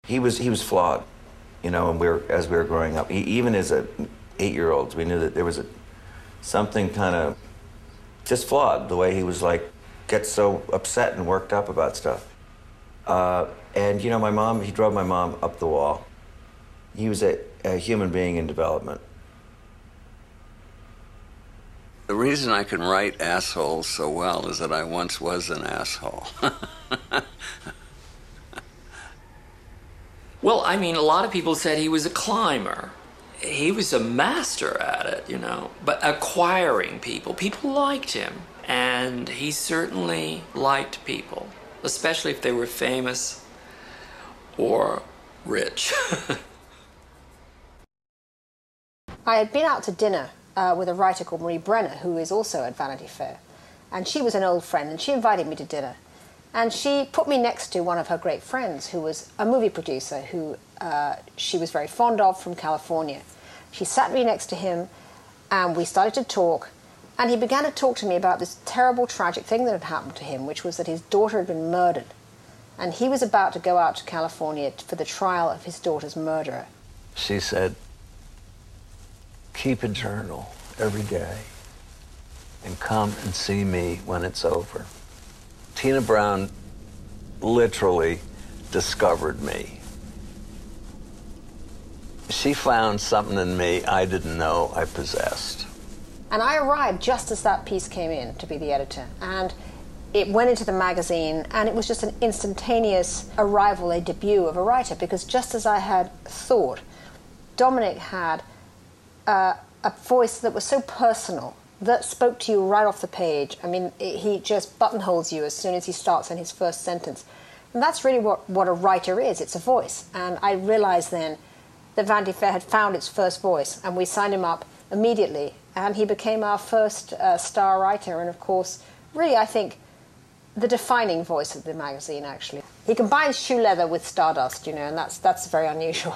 He was flawed, you know, and as we were growing up. Even as a 8-year-olds, we knew that there was something kind of just flawed, the way he was like, gets so upset and worked up about stuff. And, you know, he drove my mom up the wall. He was a human being in development. The reason I can write assholes so well is that I once was an asshole. Well, I mean, a lot of people said he was a climber. He was a master at it, you know, but acquiring people. People liked him, and he certainly liked people, especially if they were famous or rich. I had been out to dinner with a writer called Marie Brenner, who is also at Vanity Fair, and she was an old friend, and she invited me to dinner. And she put me next to one of her great friends, who was a movie producer who she was very fond of from California. She sat me next to him, and we started to talk, and he began to talk to me about this terrible, tragic thing that had happened to him, which was that his daughter had been murdered. And he was about to go out to California for the trial of his daughter's murderer. She said, keep a journal every day and come and see me when it's over. Tina Brown literally discovered me. She found something in me I didn't know I possessed. And I arrived just as that piece came in to be the editor. And it went into the magazine, and it was just an instantaneous arrival, a debut of a writer, because just as I had thought, Dominick had a voice that was so personal, that spoke to you right off the page. I mean, he just buttonholes you as soon as he starts in his first sentence. And that's really what a writer is. It's a voice. And I realized then that Vanity Fair had found its first voice, and we signed him up immediately. And he became our first star writer, and of course, really, I think, the defining voice of the magazine, actually. He combines shoe leather with stardust, you know, and that's very unusual.